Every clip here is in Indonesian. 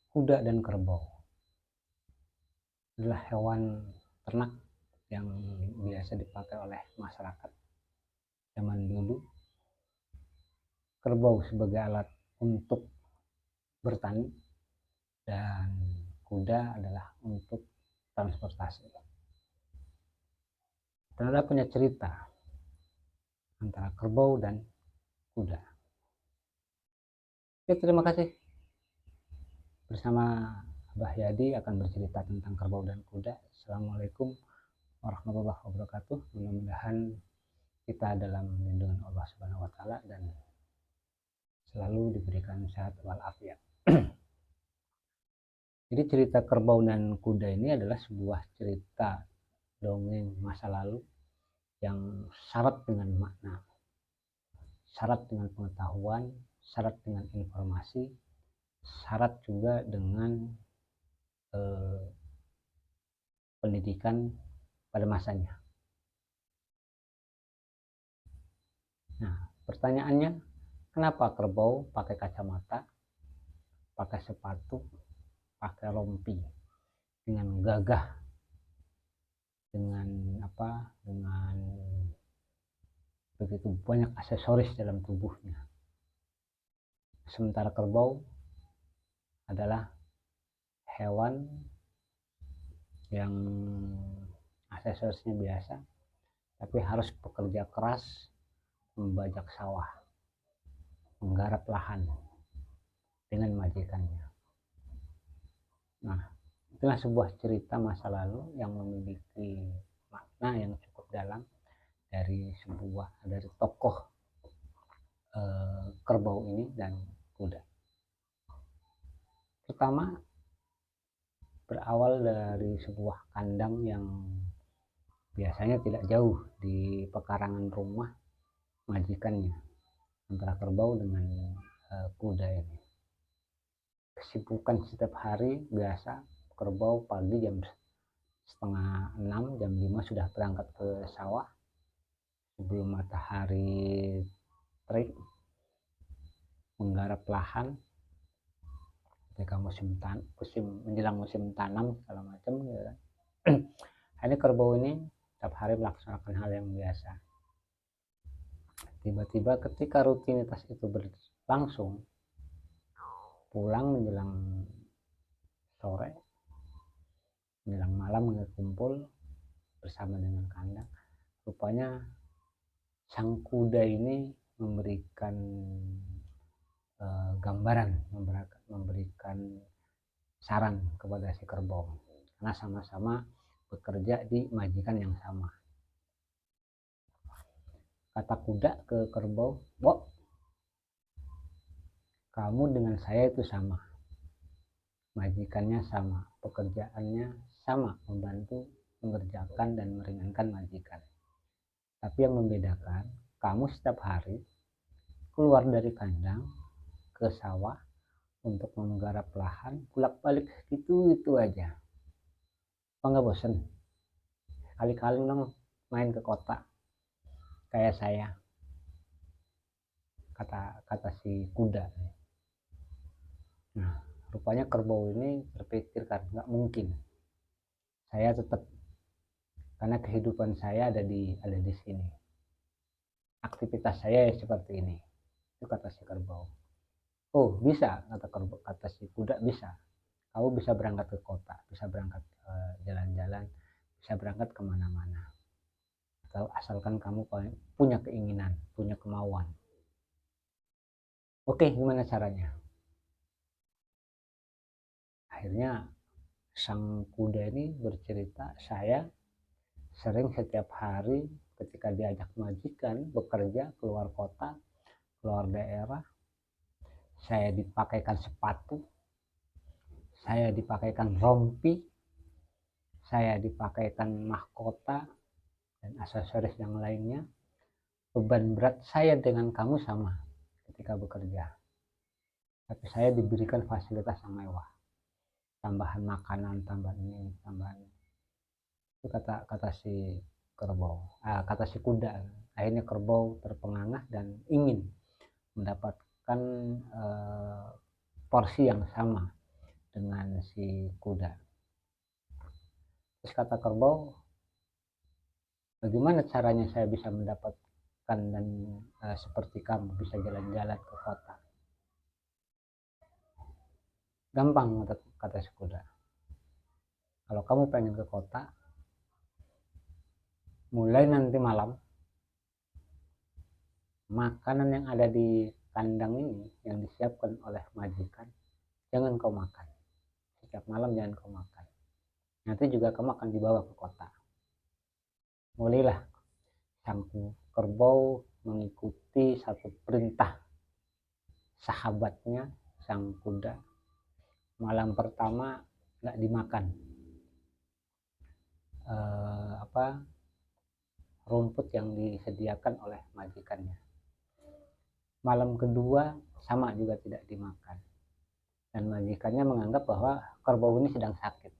Kuda dan kerbau adalah hewan ternak yang biasa dipakai oleh masyarakat zaman dulu. Kerbau sebagai alat untuk bertani dan kuda adalah untuk transportasi. Ternyata punya cerita antara kerbau dan kuda. Oke, terima kasih. Bersama Abah Yadi akan bercerita tentang kerbau dan kuda. Assalamualaikum warahmatullahi wabarakatuh. Mudah-mudahan kita dalam lindungan Allah Subhanahu wa taala dan selalu diberikan sehat walafiat. Jadi cerita kerbau dan kuda ini adalah sebuah cerita dongeng masa lalu yang syarat dengan makna, syarat dengan pengetahuan, syarat dengan informasi, syarat juga dengan pendidikan pada masanya. Nah, pertanyaannya, kenapa kerbau pakai kacamata, pakai sepatu, pakai rompi dengan gagah, dengan begitu banyak aksesoris dalam tubuhnya, sementara kerbau adalah hewan yang aksesorisnya biasa tapi harus bekerja keras membajak sawah, menggarap lahan dengan majikannya. Nah, itulah sebuah cerita masa lalu yang memiliki makna yang cukup dalam dari tokoh kerbau ini dan kuda. Pertama, berawal dari sebuah kandang yang biasanya tidak jauh di pekarangan rumah majikannya, antara kerbau dengan kuda ini. Kesibukan setiap hari biasa, kerbau pagi jam 5:30, jam 5 sudah berangkat ke sawah sebelum matahari terik, menggarap lahan ketika menjelang musim tanam segala macam gitu kan. Ini kerbau ini setiap hari melaksanakan hal yang biasa. Tiba-tiba ketika rutinitas itu berlangsung, pulang menjelang sore, menjelang malam kumpul bersama dengan kandang, rupanya sang kuda ini memberikan gambaran, memberikan saran kepada si kerbau, karena sama-sama bekerja di majikan yang sama. Kata kuda ke kerbau, "Bo, kamu dengan saya itu sama, majikannya sama, pekerjaannya sama, membantu mengerjakan dan meringankan majikan. Tapi yang membedakan, kamu setiap hari keluar dari kandang ke sawah untuk menggarap lahan, bolak-balik itu aja. Apa nggak bosen? Kali-kali dong main ke kota kayak saya," kata si kuda. Nah, rupanya kerbau ini terpikirkan, nggak mungkin, saya tetap, karena kehidupan saya ada di sini, aktivitas saya seperti ini. Itu kata si kerbau. Oh, bisa, kata si kuda, bisa. Kamu bisa berangkat ke kota, bisa berangkat jalan-jalan, bisa berangkat kemana-mana, asalkan kamu punya keinginan, punya kemauan. Oke, gimana caranya? Akhirnya sang kuda ini bercerita, saya sering setiap hari ketika diajak majikan bekerja keluar kota, keluar daerah, saya dipakaikan sepatu, saya dipakaikan rompi, saya dipakaikan mahkota dan aksesoris yang lainnya. Beban berat saya dengan kamu sama ketika bekerja, tapi saya diberikan fasilitas yang mewah, tambahan makanan, tambahan ini, tambahan itu. Kata si kerbau, kata si kuda. Akhirnya kerbau terpengangah dan ingin mendapatkan porsi yang sama dengan si kuda. Terus kata kerbau, bagaimana caranya saya bisa mendapatkan dan seperti kamu bisa jalan-jalan ke kota? Gampang, kata si kuda. Kalau kamu pengen ke kota, mulai nanti malam, makanan yang ada di kandang ini yang disiapkan oleh majikan, jangan kau makan. Setiap malam jangan kau makan. Nanti juga kamu akan dibawa ke kota. Mulailah sang kerbau mengikuti satu perintah sahabatnya, sang kuda. Malam pertama nggak dimakan rumput yang disediakan oleh majikannya. Malam kedua sama juga tidak dimakan. Dan majikannya menganggap bahwa kerbau ini sedang sakit.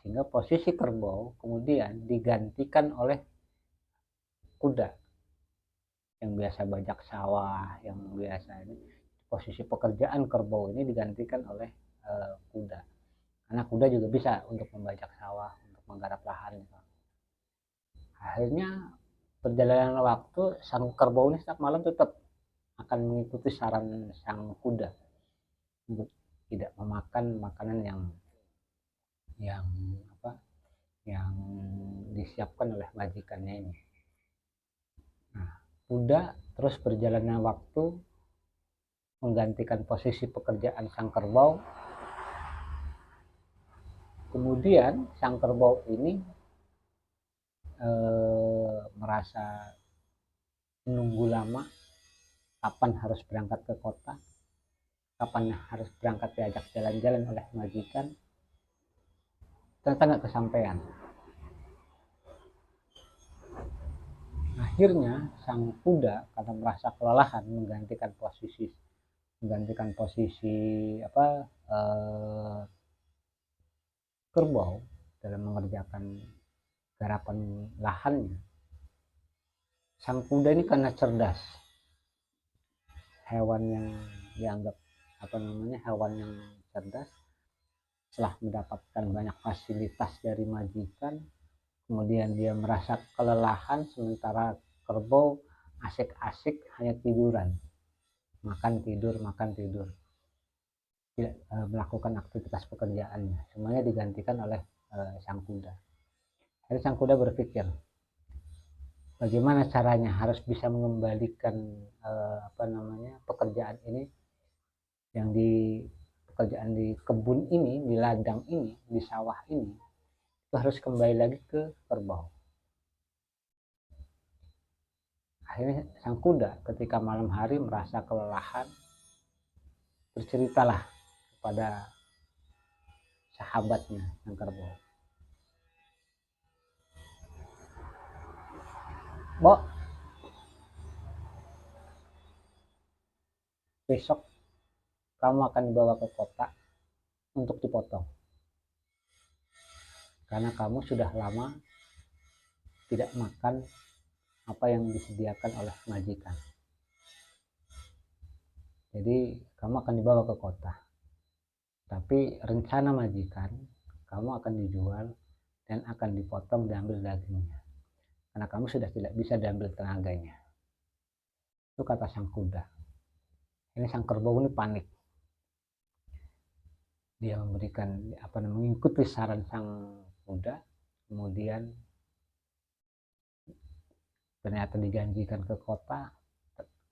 Sehingga posisi kerbau kemudian digantikan oleh kuda yang biasa bajak sawah, yang biasa ini. Posisi pekerjaan kerbau ini digantikan oleh kuda. Karena kuda juga bisa untuk membajak sawah, untuk menggarap lahan. Akhirnya perjalanan waktu, sang kerbau ini setiap malam tetap akan mengikuti saran sang kuda untuk tidak memakan makanan yang yang disiapkan oleh majikannya ini. Nah, kuda terus berjalannya waktu menggantikan posisi pekerjaan sang kerbau. Kemudian sang kerbau ini merasa menunggu lama kapan harus berangkat ke kota, kapan harus berangkat diajak jalan-jalan oleh majikan. Ternyata nggak kesampaian. Akhirnya sang kuda karena merasa kelelahan menggantikan posisi kerbau dalam mengerjakan garapan lahannya. Sang kuda ini karena cerdas, hewan yang dianggap hewan yang cerdas, setelah mendapatkan banyak fasilitas dari majikan, kemudian dia merasa kelelahan, sementara kerbau asik-asik hanya tiduran, makan tidur, tidak melakukan aktivitas pekerjaannya, semuanya digantikan oleh sang kuda. Jadi sang kuda berpikir, bagaimana caranya harus bisa mengembalikan pekerjaan ini, yang pekerjaan di kebun ini, di ladang ini, di sawah ini, itu harus kembali lagi ke kerbau. Akhirnya sang kuda ketika malam hari merasa kelelahan, berceritalah kepada sahabatnya yang kerbau. Bo, besok kamu akan dibawa ke kota untuk dipotong. Karena kamu sudah lama tidak makan apa yang disediakan oleh majikan. Jadi kamu akan dibawa ke kota. Tapi rencana majikan, kamu akan dijual dan akan dipotong, diambil dagingnya. Karena kamu sudah tidak bisa diambil tenaganya. Itu kata sang kuda. Ini sang kerbau ini panik. Dia mengikuti saran sang kuda, kemudian ternyata dijanjikan ke kota,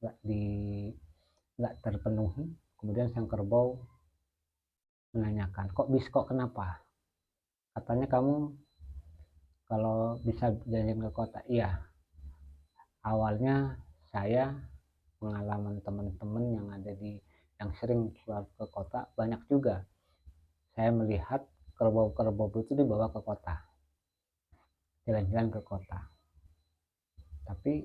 nggak terpenuhi. Kemudian sang kerbau menanyakan, kok kenapa? Katanya kamu kalau bisa jalan ke kota. Iya, awalnya saya pengalaman teman-teman yang sering keluar ke kota banyak juga. Saya melihat kerbau-kerbau itu dibawa ke kota, jalan-jalan ke kota. Tapi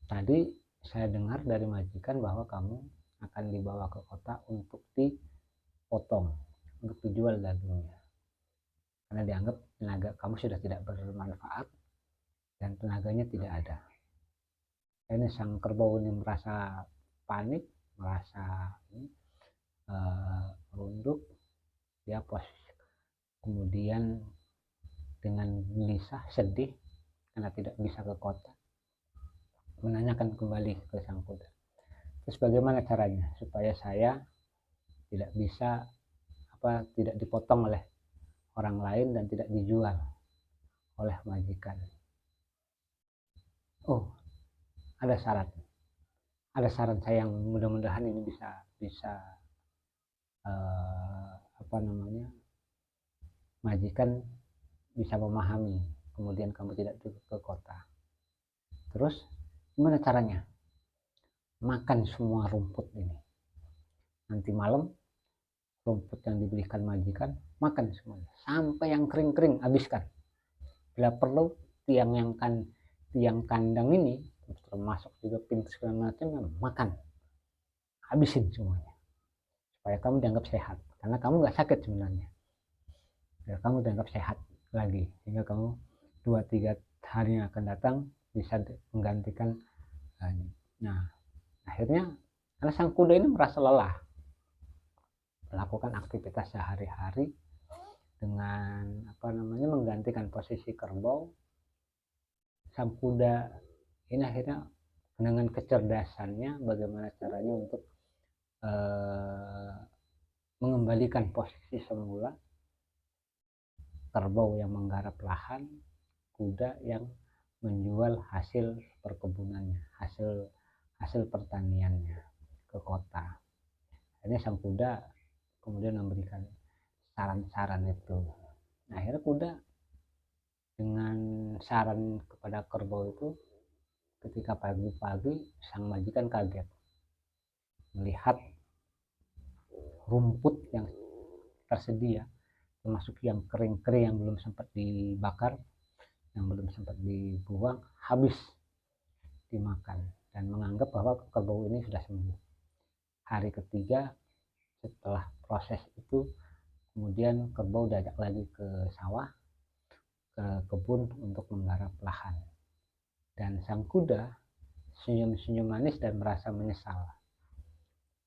tadi saya dengar dari majikan bahwa kamu akan dibawa ke kota untuk dipotong, untuk dijual dagingnya. Karena dianggap tenaga kamu sudah tidak bermanfaat dan tenaganya tidak ada. Ini sang kerbau ini merasa panik, Runduk dia posisi, kemudian dengan gelisah sedih karena tidak bisa ke kota, menanyakan kembali ke sang kuda, terus bagaimana caranya supaya saya tidak bisa tidak dipotong oleh orang lain dan tidak dijual oleh majikan. Oh, ada saran saya yang mudah-mudahan ini bisa bisa majikan bisa memahami, kemudian kamu tidak ke kota. Terus gimana caranya? Makan semua rumput ini, nanti malam rumput yang diberikan majikan makan semuanya sampai yang kering-kering habiskan. Bila perlu tiang kandang ini termasuk juga pintu segala macam makan, habisin semuanya supaya kamu dianggap sehat, karena kamu nggak sakit sebenarnya. Ya, kamu dianggap sehat lagi, sehingga kamu 2-3 hari yang akan datang bisa menggantikan. Nah, akhirnya karena sang kuda ini merasa lelah melakukan aktivitas sehari-hari dengan menggantikan posisi kerbau, sang kuda ini akhirnya dengan kecerdasannya bagaimana caranya untuk mengembalikan posisi semula, kerbau yang menggarap lahan, kuda yang menjual hasil perkebunannya, hasil pertaniannya ke kota. Akhirnya sang kuda kemudian memberikan saran-saran itu. Nah, akhirnya kuda dengan saran kepada kerbau itu, ketika pagi-pagi sang majikan kaget melihat rumput yang tersedia, termasuk yang kering-kering yang belum sempat dibakar, yang belum sempat dibuang, habis dimakan, dan menganggap bahwa kerbau ini sudah sembuh. Hari ketiga setelah proses itu, kemudian kerbau diajak lagi ke sawah, ke kebun untuk menggarap lahan, dan sang kuda senyum-senyum manis dan merasa menyesal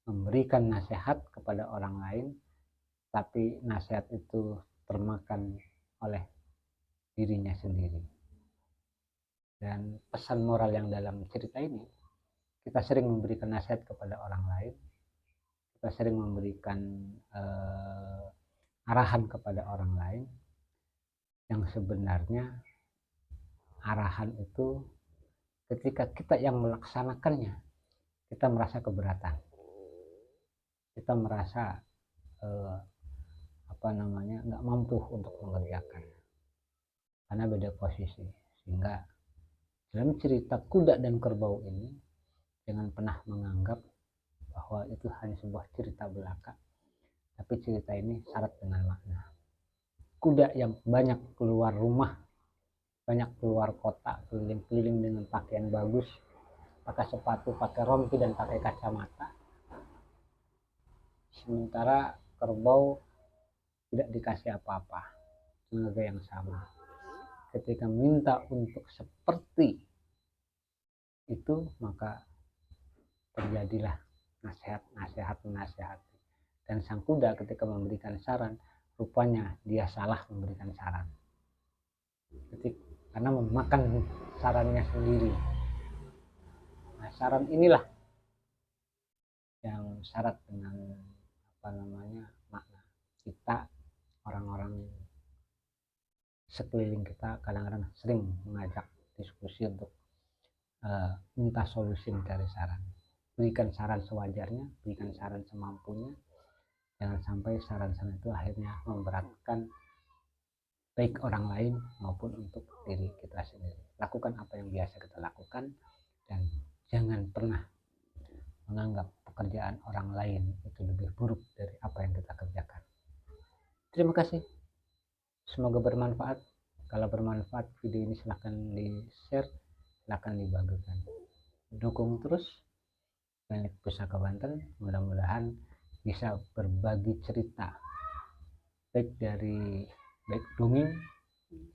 memberikan nasihat kepada orang lain, tapi nasihat itu termakan oleh dirinya sendiri. Dan pesan moral yang dalam cerita ini, kita sering memberikan nasihat kepada orang lain, kita sering memberikan arahan kepada orang lain, yang sebenarnya arahan itu ketika kita yang melaksanakannya, kita merasa keberatan, kita merasa nggak mampu untuk mengerjakan karena beda posisi. Sehingga dalam cerita kuda dan kerbau ini, jangan pernah menganggap bahwa itu hanya sebuah cerita belaka, tapi cerita ini syarat dengan makna. Kuda yang banyak keluar rumah, banyak keluar kota, keliling-keliling dengan pakaian bagus, pakai sepatu, pakai rompi, dan pakai kacamata, sementara kerbau tidak dikasih apa-apa, tenaga yang sama. Ketika minta untuk seperti itu, maka terjadilah nasihat, dan sang kuda ketika memberikan saran, rupanya dia salah memberikan saran, karena memakan sarannya sendiri. Nah, saran inilah yang syarat dengan makna. Kita orang-orang sekeliling kita kadang-kadang sering mengajak diskusi untuk minta solusi, mencari saran. Berikan saran sewajarnya, berikan saran semampunya, jangan sampai saran-saran itu akhirnya memberatkan baik orang lain maupun untuk diri kita sendiri. Lakukan apa yang biasa kita lakukan, dan jangan pernah menganggap pekerjaan orang lain itu lebih buruk dari apa yang kita kerjakan. Terima kasih, semoga bermanfaat. Kalau bermanfaat video ini silahkan di-share, silahkan dibagikan, dukung terus Klinik Pusaka Banten. Mudah-mudahan bisa berbagi cerita, baik dongeng,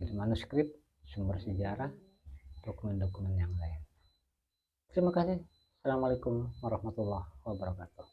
dari manuskrip, sumber sejarah, dokumen-dokumen yang lain. Terima kasih. Assalamualaikum warahmatullahi wabarakatuh.